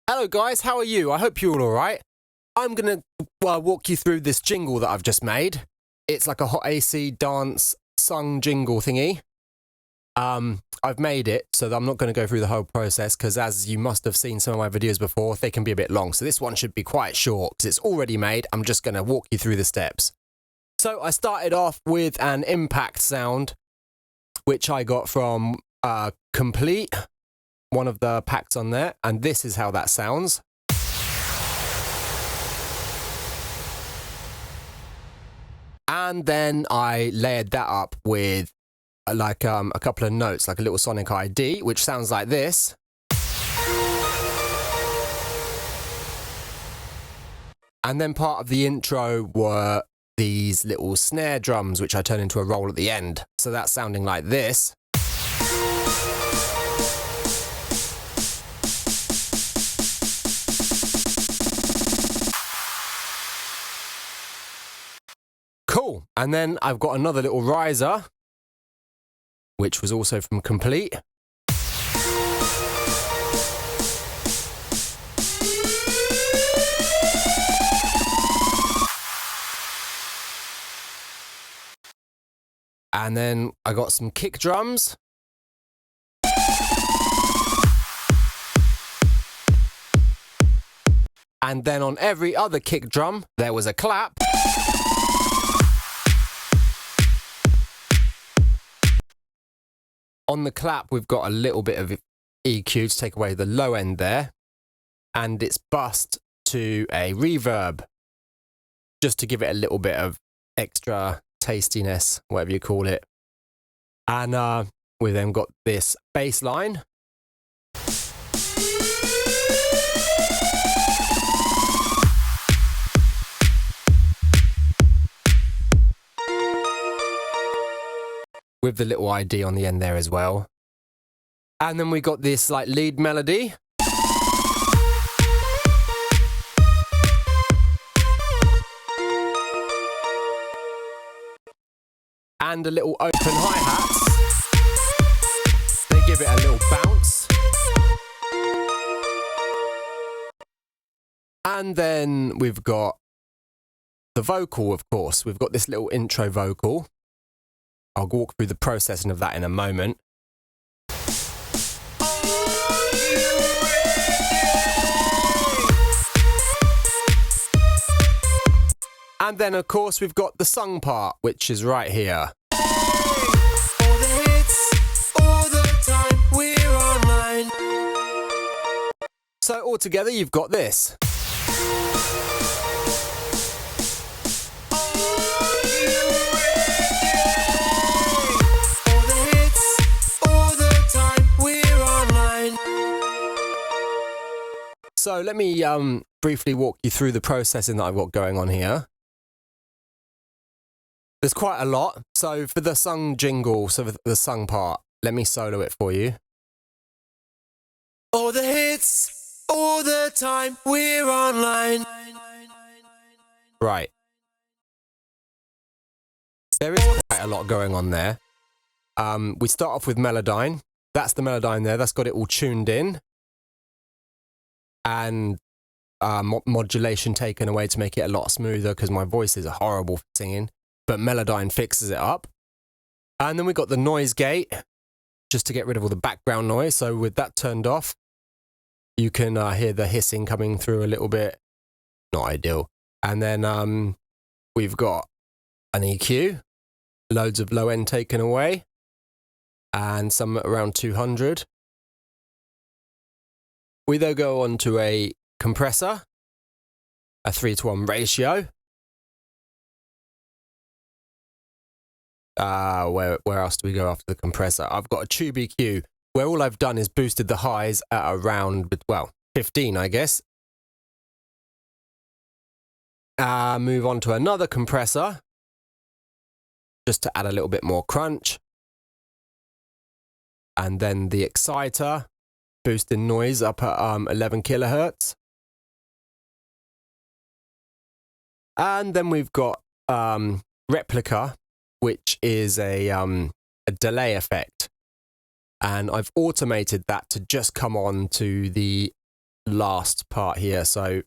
Hello guys, how are you? I hope you're all alright. I'm going to walk you through this jingle that I've just made. It's like a hot AC dance sung jingle thingy. I've made it, so I'm not going to go through the whole process because as you must have seen some of my videos before, they can be a bit long. So this one should be quite short because it's already made. I'm just going to walk you through the steps. So I started off with an impact sound, which I got from Complete, one of the packs on there, and this is how that sounds. And then I layered that up with like a couple of notes, like a little sonic ID, which sounds like this. And then part of the intro were these little snare drums, which I turn into a roll at the end. So that's sounding like this. Cool. And then I've got another little riser, which was also from Complete. And then I got some kick drums. And then on every other kick drum, there was a clap. On the clap, we've got a little bit of EQ to take away the low end there. And it's bussed to a reverb, just to give it a little bit of extra tastiness, whatever you call it. And we then got this bass line. With the little ID on the end there as well. And then we got this like lead melody. And a little open hi-hats. They give it a little bounce. And then we've got the vocal, of course. We've got this little intro vocal. I'll walk through the processing of that in a moment. And then, of course, we've got the sung part, which is right here. All the hits, all the time, we're online. So altogether, you've got this. So let me briefly walk you through the processing that I've got going on here. There's quite a lot. So for the sung jingle, so for the sung part, let me solo it for you. All the hits, all the time, we're online. Right. There is quite a lot going on there. We start off with Melodyne. That's the Melodyne there. That's got it all tuned in. And modulation taken away to make it a lot smoother because my voice is horrible for singing, but Melodyne fixes it up. And then we got the noise gate just to get rid of all the background noise. So with that turned off, you can hear the hissing coming through a little bit. Not ideal. And then we've got an EQ, loads of low end taken away, and some around 200. We then go on to a compressor, a 3:1 ratio. Where else do we go after the compressor? I've got a tube EQ, where all I've done is boosted the highs at around, well, 15, I guess. Move on to another compressor, just to add a little bit more crunch. And then the exciter, boosting noise up at 11 kilohertz. And then we've got replica, which is a delay effect. And I've automated that to just come on to the last part here. So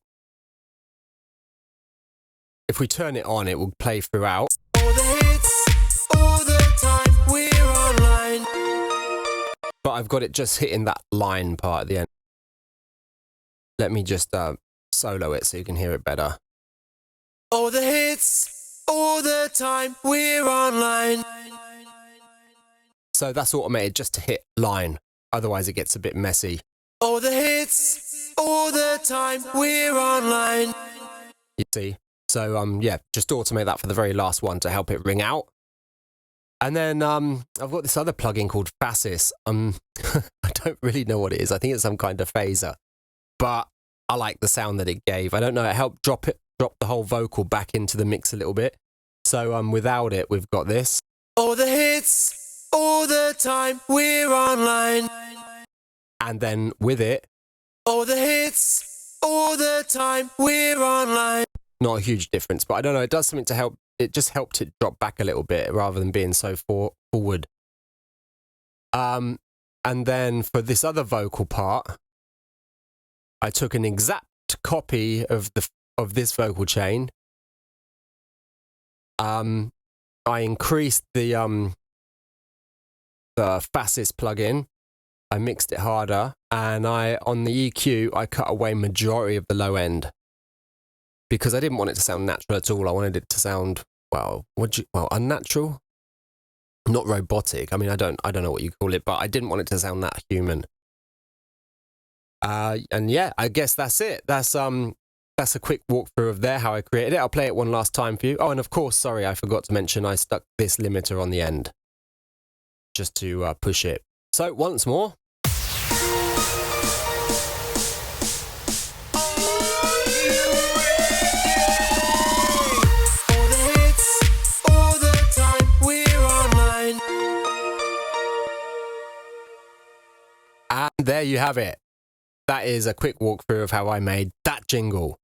if we turn it on, it will play throughout. All the hits, all the time, we're online. But I've got it just hitting that line part at the end. Let me just solo it so you can hear it better. All the hits, all the time, we're online. So that's automated just to hit line. Otherwise it gets a bit messy. All the hits, all the time, we're online. You see? So yeah, just automate that for the very last one to help it ring out. And then I've got this other plugin called Fasis. I don't really know what it is. I think it's some kind of phaser. But I like the sound that it gave. I don't know, it helped drop the whole vocal back into the mix a little bit. So without it, we've got this. All the hits, all the time, we're online. And then with it, all the hits, all the time, we're online. Not a huge difference, but I don't know, it does something to help. It just helped it drop back a little bit rather than being so forward. And then for this other vocal part, I took an exact copy of this vocal chain. I increased the Fasis plugin. I mixed it harder, and on the EQ I cut away majority of the low end because I didn't want it to sound natural at all. I wanted it to sound unnatural, not robotic. I mean, I don't know what you call it, but I didn't want it to sound that human. And yeah, I guess that's it. That's a quick walkthrough of how I created it. I'll play it one last time for you. Oh, and of course, sorry, I forgot to mention I stuck this limiter on the end just to push it. So once more. And there you have it. That is a quick walkthrough of how I made that jingle.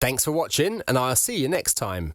Thanks for watching, and I'll see you next time.